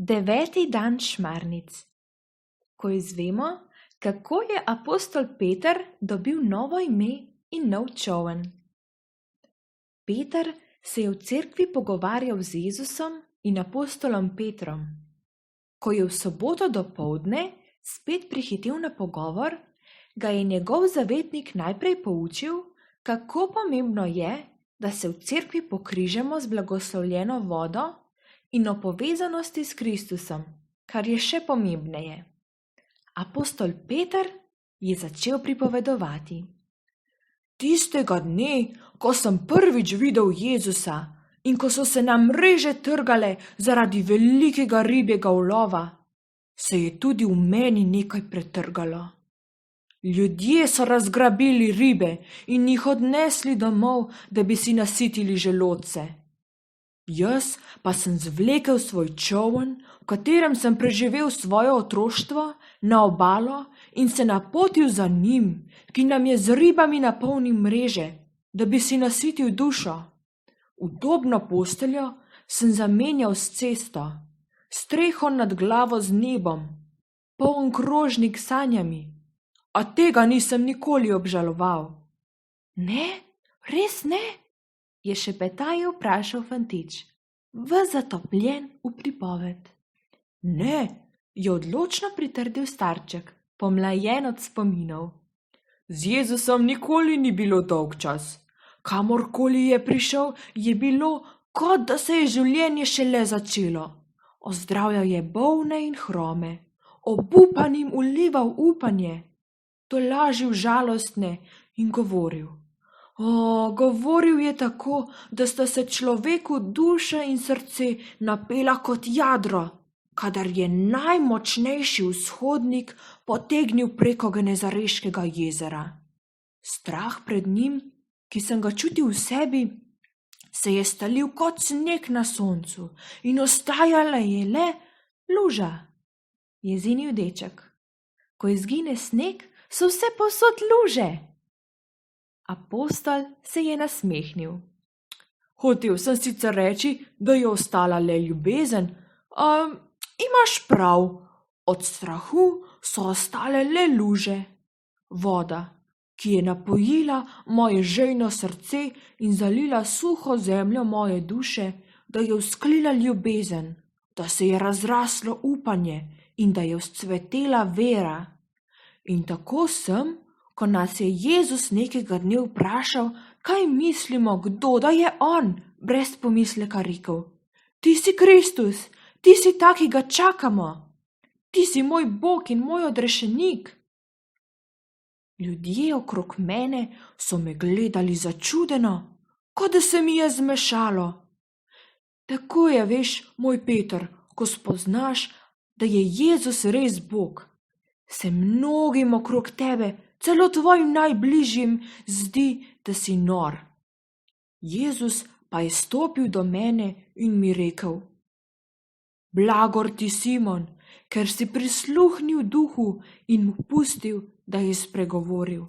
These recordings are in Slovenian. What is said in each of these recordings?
9. dan šmarnic. Ko izvemo, kako je apostol Peter dobil novo ime in nov čoln. Peter se je v cerkvi pogovarjal z Jezusom in apostolom Petrom. Ko je v soboto dopoldne spet prihitel na pogovor, ga je njegov zavetnik najprej poučil, kako pomembno je, da se v cerkvi pokrižemo z blagoslovljeno vodo in o povezanosti s Kristusom, kar je še pomembneje. Apostol Peter je začel pripovedovati. Tistega dne, ko sem prvič videl Jezusa in ko so se nam mreže trgale zaradi velikega ribjega ulova, se je tudi v meni nekaj pretrgalo. Ljudje so razgrabili ribe in jih odnesli domov, da bi si nasitili želodce. Jaz pa sem zvlekel svoj čoln, v katerem sem preživel svoje otroštvo, na obalo in se napotil za njim, ki nam je z ribami napolnil mreže, da bi si nasitil dušo. Udobno posteljo sem zamenjal s cesto, streho nad glavo z nebom, poln krožnik s sanjami, a tega nisem nikoli obžaloval. Ne, res ne? Je šepetaje vprašal fantič, ves zatopljen v pripoved. Ne, je odločno pritrdil starček, pomlajen od spominov. Z Jezusom nikoli ni bilo dolgčas. Kamorkoli je prišel, je bilo, kot da se je življenje šele začelo. Ozdravljal je bolne in hrome, obupanim vlival upanje, tolažil žalostne in govoril. Govoril je tako, da sta se človeku duša in srce napela kot jadro, kadar je najmočnejši vzhodnik potegnil preko Genezareškega jezera. Strah pred njim, ki sem ga čutil v sebi, se je stalil kot sneg na soncu in ostajala je le luža, je zinil deček. Ko izgine sneg, so vse povsod luže. Apostol se je nasmehnil. Hotel sem sicer reči, da je ostala le ljubezen, imaš prav, od strahu so ostale le luže. Voda, ki je napojila moje žejno srce in zalila suho zemljo moje duše, da je vzklila ljubezen, da se je razraslo upanje in da je vzcvetela vera. In tako sem, ko nas je Jezus nekega dne vprašal, kaj mislimo, kdo da je on, brez pomisleka rekel: Ti si Kristus, ti si ta, ki ga čakamo, ti si moj Bog in moj odrešenik. Ljudje okrog mene so me gledali začudeno, kot da se mi je zmešalo. Tako je, veš, moj Peter, ko spoznaš, da je Jezus res Bog, se mnogim okrog tebe, celo tvojim najbližjim, zdi, da si nor. Jezus pa je stopil do mene in mi rekel: Blagor ti, Simon, ker si prisluhnil duhu in mu pustil, da je spregovoril.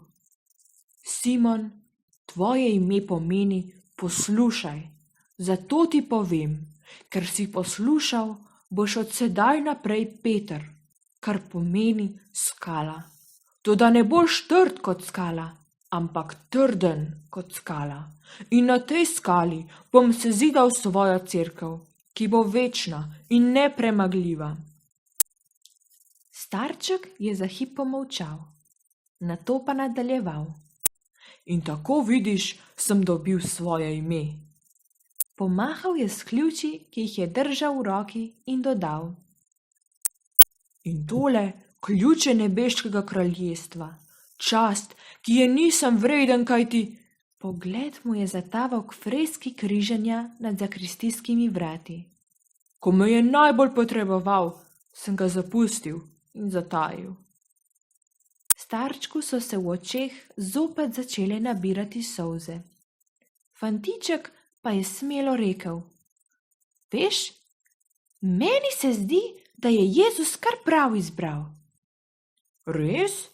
Simon, tvoje ime pomeni poslušaj, zato ti povem, ker si poslušal, boš od sedaj naprej Peter, kar pomeni skala. Toda ne boš trd kot skala, ampak trden kot skala. In na tej skali bom sezidal svojo cerkev, ki bo večna in nepremagljiva. Starček je za hip pomolčal, nato pa nadaljeval. In tako vidiš, sem dobil svoje ime. Pomahal je s ključi, ki jih je držal v roki, in dodal: In tole ključe nebeškega kraljestva, čast, ki je nisem vreden, kajti... Pogled mu je zataval k freski križanja nad zakristijskimi vrati. Ko me je najbolj potreboval, sem ga zapustil in zatajil. Starčku so se v očeh zopet začele nabirati solze. Fantiček pa je smelo rekel: Veš, meni se zdi, da je Jezus kar prav izbral. Res?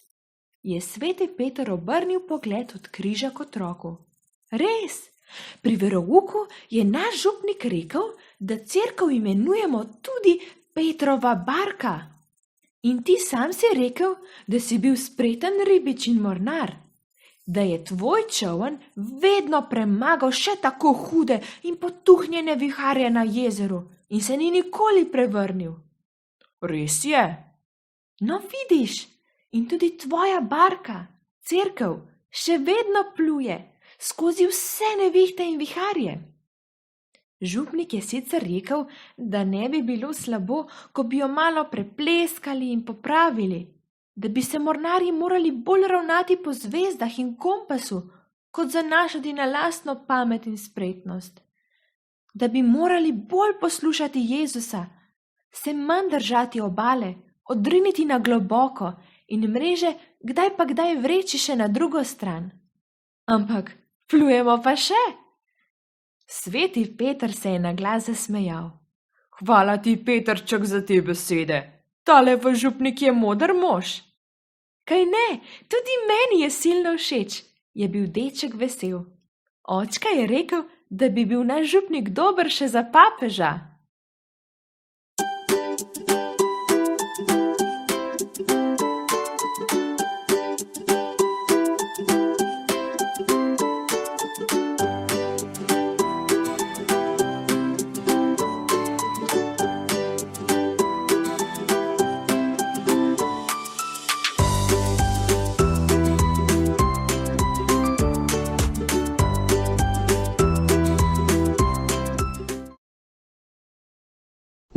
Je sveti Peter obrnil pogled od križa k otroku. Res, pri verouku je naš župnik rekel, da cerkev imenujemo tudi Petrova barka. In ti sam si rekel, da si bil spreten ribič in mornar, da je tvoj čoln vedno premagal še tako hude in potuhnjene viharje na jezeru in se ni nikoli prevrnil. Res je. No, vidiš, in tudi tvoja barka, cerkev, še vedno pluje skozi vse nevihte in viharje. Župnik je sicer rekel, da ne bi bilo slabo, ko bi jo malo prepleskali in popravili, da bi se mornarji morali bolj ravnati po zvezdah in kompasu, kot zanašati na lastno pamet in spretnost, da bi morali bolj poslušati Jezusa, se manj držati obale, odriniti na globoko in mreže kdaj pa kdaj vreči še na drugo stran. Ampak plujemo pa še. Sveti Peter se je na glas zasmejal. Hvala ti, Petrček, za te besede. Tale v župnik je moder mož. Kaj ne, tudi meni je silno všeč, je bil deček vesel. Očka je rekel, da bi bil naš župnik dober še za papeža.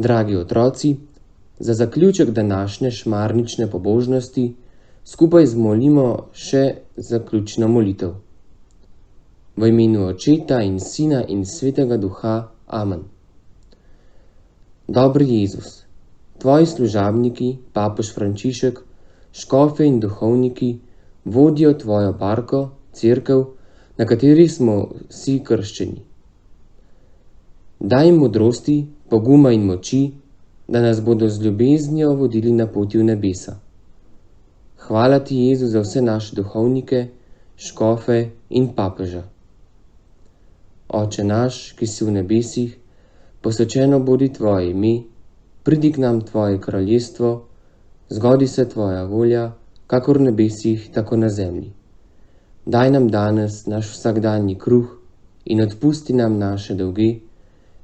Dragi otroci, za zaključek današnje šmarnične pobožnosti skupaj zmolimo še zaključno molitev. V imenu Očeta in Sina in Svetega Duha. Amen. Dobri Jezus, tvoji služabniki, papež Frančišek, škofe in duhovniki vodijo tvojo barko, cerkev, na kateri smo vsi krščeni. Daj jim modrosti, poguma in moči, da nas bodo z ljubeznijo vodili na poti v nebesa. Hvala ti, Jezu, za vse naše duhovnike, škofe in papeža. Oče naš, ki si v nebesih, posvečeno bodi tvoje ime, pridi k nam tvoje kraljestvo, zgodi se tvoja volja, kakor v nebesih, tako na zemlji. Daj nam danes naš vsakdanji kruh in odpusti nam naše dolge,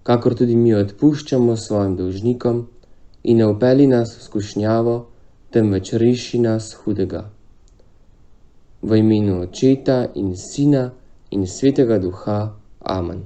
kakor tudi mi odpuščamo svojim dolžnikom, in ne vpelji nas v skušnjavo, temveč reši nas hudega. V imenu Očeta in Sina in Svetega Duha. Amen.